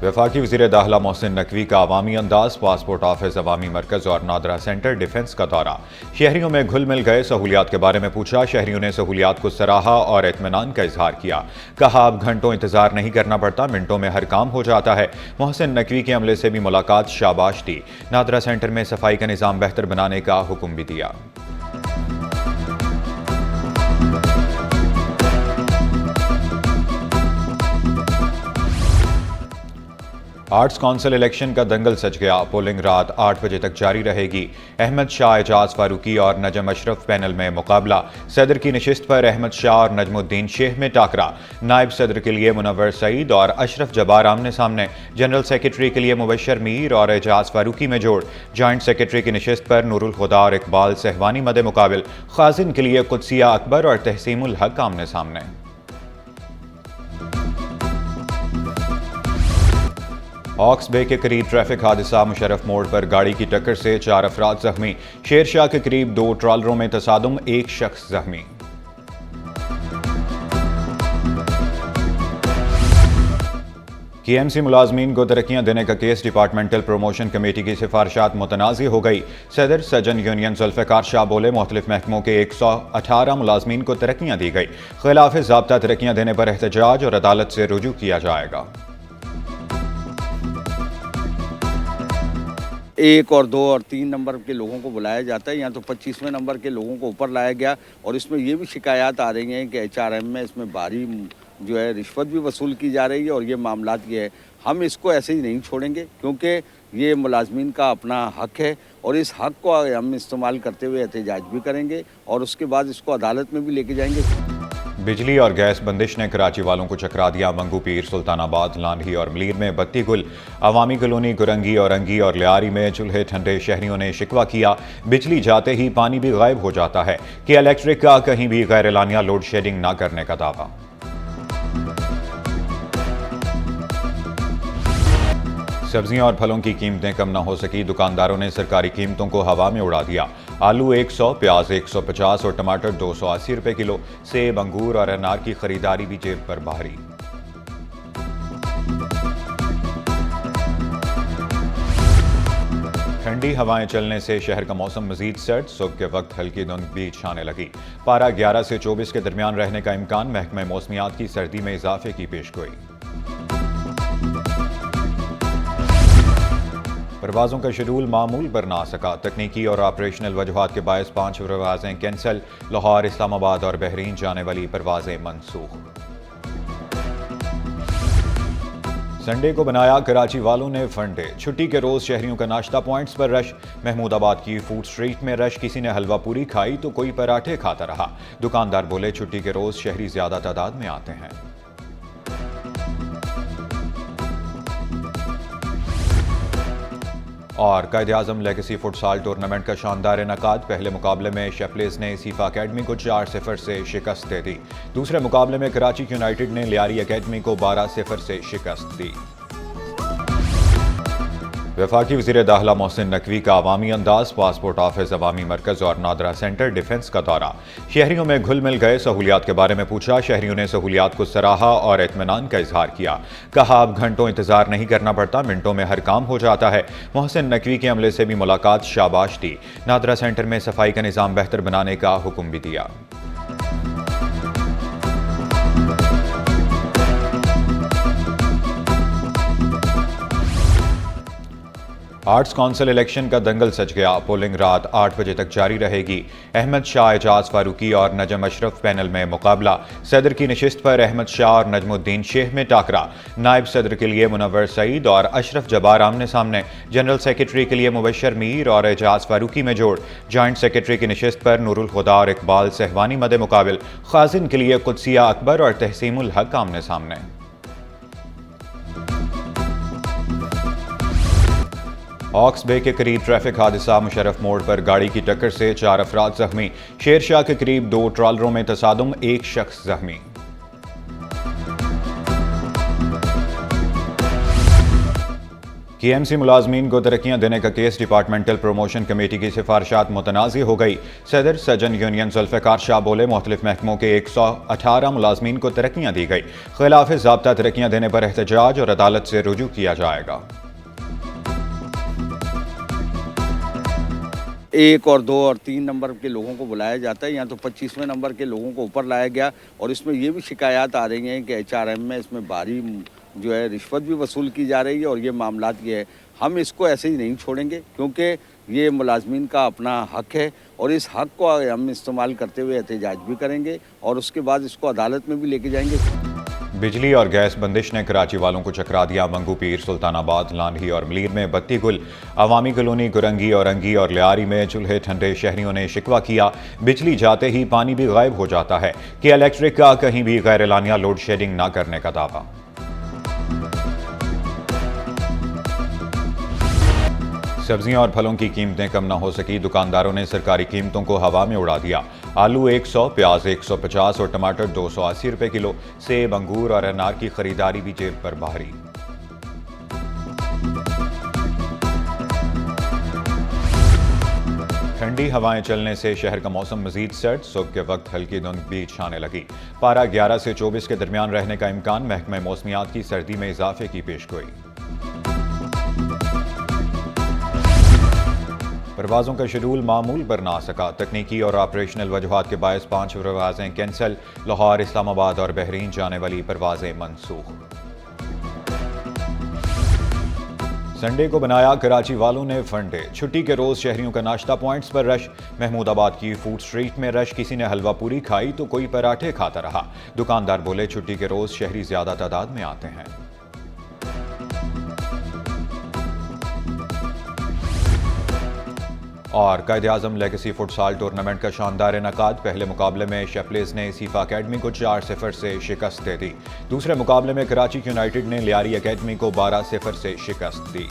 वफाकी वज़ीर दाखिला मोहसिन नकवी का अवामी अंदाज, पासपोर्ट ऑफिस, अवामी मरकज़ और नादरा सेंटर डिफेंस का दौरा। शहरियों में घुल मिल गए, सहूलियात के बारे में पूछा। शहरियों ने सहूलियात को सराहा और इत्मीनान का इजहार किया। कहा अब घंटों इंतजार नहीं करना पड़ता, मिनटों में हर काम हो जाता है। मोहसिन नकवी के अमले से भी मुलाकात, शाबाश दी। नादरा सेंटर में सफाई का निज़ाम बेहतर बनाने का हुक्म भी दिया। आर्ट्स काउंसिल इलेक्शन का दंगल सज गया। पोलिंग रात 8 बजे तक जारी रहेगी। अहमद शाह, एजाज फारूकी और नजम अशरफ पैनल में मुकाबला। सदर की नशिस्त पर अहमद शाह और नजमुद्दीन शेख में टाकरा। नायब सदर के लिए मुनव्वर सईद और अशरफ जब्बार आमने सामने। जनरल सेक्रेटरी के लिए मुबशर मीर और एजाज फारूकी में जोड़। जॉइंट सेक्रेटरी की नशिस्त पर नूरुल खुदा और इकबाल सहवानी मदे मुकाबिल। खाजिन के लिए कुदसिया अकबर और तहसीमुल हक आमने सामने। हॉक्स बे के करीब ट्रैफिक हादसा। मुशर्रफ मोड़ पर गाड़ी की टक्कर से 4 अफराद जख्मी। शेरशाह के करीब 2 ट्रॉलरों में तसादुम, 1 शख्स जख्मी। KMC मुलाजमीन को तरक्कियां देने का केस। डिपार्टमेंटल प्रमोशन कमेटी की सिफारिशात मुतनाज़ी हो गई। सदर सजन यूनियन जुल्फ़िकार शाह बोले, मुख्तलिफ महकमों के 118 मुलाजमीन को तरक्कियां दी गई। खिलाफ ज़ाब्ता तरक्कियां देने पर एहतजाज और अदालत से रुजू किया जाएगा। 1 और 2 और 3 नंबर के लोगों को बुलाया जाता है, यहाँ तो 25वें नंबर के लोगों को ऊपर लाया गया। और इसमें ये भी शिकायत आ रही हैं कि HRM में इसमें भारी जो है रिश्वत भी वसूल की जा रही है और ये मामलात ये है। हम इसको ऐसे ही नहीं छोड़ेंगे क्योंकि ये मुलाजमीन का अपना हक है और इस हक को हम इस्तेमाल करते हुए एहतजाज भी करेंगे और उसके बाद इसको अदालत में भी लेके जाएंगे। बिजली और गैस बंदिश ने कराची वालों को चकरा दिया। मंगू पीर, सुल्तानाबाद, लांधी और मलीर में बत्ती गुल। अवामी कॉलोनी, गुरंगी और अंगी और लियारी में चूल्हे ठंडे। शहरियों ने शिकवा किया, बिजली जाते ही पानी भी गायब हो जाता है। कि इलेक्ट्रिक का कहीं भी गैर एलानिया लोड शेडिंग न करने का दावा। सब्जियां और फलों की कीमतें कम न हो सकी। दुकानदारों ने सरकारी कीमतों को हवा में उड़ा दिया। आलू 100, प्याज 150 और टमाटर 280 रुपए किलो। सेब, अंगूर और अनार की खरीदारी भी जेब पर भारी। ठंडी हवाएं चलने से शहर का मौसम मजीद सर्द। सुबह के वक्त हल्की धुंध भी छाने लगी। पारा 11 से 24 के दरमियान रहने का इम्कान। महकमा मौसमियात की सर्दी में इजाफे की पेशगोई। परवाज़ों का शेड्यूल मामूल पर ना आ सका। तकनीकी और ऑपरेशनल वजूहात के बायस 5 परवाज़ें कैंसल। लाहौर, इस्लामाबाद और बहरीन जाने वाली परवाज़ें मनसूख। संडे को बनाया कराची वालों ने फंडे। छुट्टी के रोज शहरियों का नाश्ता पॉइंट्स पर रश। महमूदाबाद की फूड स्ट्रीट में रश। किसी ने हलवा पूरी खाई तो कोई पराठे खाता रहा। दुकानदार बोले, छुट्टी के रोज शहरी ज्यादा तादाद में आते हैं। और कायद-ए-आज़म लेगेसी फुटसाल टूर्नामेंट का शानदार इनेकाद। पहले मुकाबले में शेफलेस ने सीफा अकेडमी को 4-0 से शिकस्त दे दी। दूसरे मुकाबले में कराची यूनाइटेड ने लियारी अकेडमी को 12-0 से शिकस्त दी। वफाकी वज़ीर दाखिला मोहसिन नकवी का अवामी अंदाज, पासपोर्ट ऑफिस, अवामी मरकज़ और नादरा सेंटर डिफेंस का दौरा। शहरियों में घुल मिल गए, सहूलियात के बारे में पूछा। शहरियों ने सहूलियात को सराहा और इत्मीनान का इजहार किया। कहा अब घंटों इंतजार नहीं करना पड़ता, मिनटों में हर काम हो जाता है। मोहसिन नकवी के अमले से भी मुलाकात, शाबाश दी। नादरा सेंटर में सफाई का निज़ाम बेहतर बनाने का हुक्म भी दिया। आर्ट्स काउंसिल इलेक्शन का दंगल सज गया। पोलिंग रात 8 बजे तक जारी रहेगी। अहमद शाह, एजाज फारूकी और नजम अशरफ पैनल में मुकाबला। सदर की नशिस्त पर अहमद शाह और नजमुद्दीन शेख में टाकरा। नायब सदर के लिए मुनव्वर सईद और अशरफ जब्बार आमने सामने। जनरल सेक्रेटरी के लिए मुबशर मीर और एजाज फारूकी में जोड़। जॉइंट सेक्रेटरी की नशिस्त पर नूरुल खुदा और इकबाल सहवानी मदे मुकाबिल। खाजिन के लिए कुदसिया अकबर और तहसीमुल हक आमने सामने। हॉक्स बे के करीब ट्रैफिक हादसा। मुशर्रफ मोड़ पर गाड़ी की टक्कर से 4 अफराद जख्मी। शेरशाह के करीब 2 ट्रॉलरों में तसादुम, 1 शख्स जख्मी। KMC मुलाजमीन को तरक्कियां देने का केस डिपार्टमेंटल प्रमोशन कमेटी की सिफारिशात मुतनाज़ी हो गई। सदर सजन यूनियन जुल्फ़िकार शाह बोले, मुख्तलिफ महकमों के 118 मुलाजमीन को तरक्कियां दी गई। खिलाफ ज़ाब्ता तरक्कियां देने पर एहतजाज और अदालत से रुजू किया जाएगा। 1 और 2 और 3 नंबर के लोगों को बुलाया जाता है, यहाँ तो 25वें नंबर के लोगों को ऊपर लाया गया। और इसमें ये भी शिकायत आ रही हैं कि HRM में इसमें भारी जो है रिश्वत भी वसूल की जा रही है। और ये मामलात ये है, हम इसको ऐसे ही नहीं छोड़ेंगे, क्योंकि ये मुलाजमीन का अपना हक है और इस हक को हम इस्तेमाल करते हुए एहतजाज भी करेंगे और उसके बाद इसको अदालत में भी लेके जाएंगे। बिजली और गैस बंदिश ने कराची वालों को चकरा दिया। मंगू पीर, सुल्तानाबाद, लांढी और मलीर में बत्ती गुल, अवामी कॉलोनी, गुरंगी और अंगी और लियारी में चूल्हे ठंडे। शहरियों ने शिकवा किया, बिजली जाते ही पानी भी गायब हो जाता है। कि इलेक्ट्रिक का कहीं भी गैर एलानिया लोड शेडिंग न करने का दावा। सब्जियां और फलों की कीमतें कम न हो सकी, दुकानदारों ने सरकारी कीमतों को हवा में उड़ा दिया। आलू 100, प्याज 150 और टमाटर 280 रुपए किलो। सेब, अंगूर और अनार की खरीदारी भी जेब पर भारी। ठंडी हवाएं चलने से शहर का मौसम मजीद सर्द। सुबह के वक्त हल्की धुंध भी छाने लगी। पारा 11 से 24 के दरमियान रहने का इम्कान। महकमा मौसमियात की सर्दी में इजाफे की पेशगोई। परवाज़ों का शेड्यूल मामूल पर ना आ सका। तकनीकी और ऑपरेशनल वजूहात के बायस 5 परवाज़ें कैंसल। लाहौर, इस्लामाबाद और बहरीन जाने वाली परवाज़ें मनसूख। संडे को बनाया कराची वालों ने फंडे। छुट्टी के रोज शहरियों का नाश्ता पॉइंट्स पर रश। महमूदाबाद की फूड स्ट्रीट में रश। किसी ने हलवा पूरी खाई तो कोई पराठे खाता रहा। दुकानदार बोले, छुट्टी के रोज शहरी ज्यादा तादाद में आते हैं। और कायद-ए-आज़म लेगेसी फुटसाल टूर्नामेंट का शानदार इनेकाद। पहले मुकाबले में शेपलेस ने सीफा अकेडमी को 4-0 से शिकस्त दे दी। दूसरे मुकाबले में कराची यूनाइटेड ने लियारी अकेडमी को 12-0 से शिकस्त दी।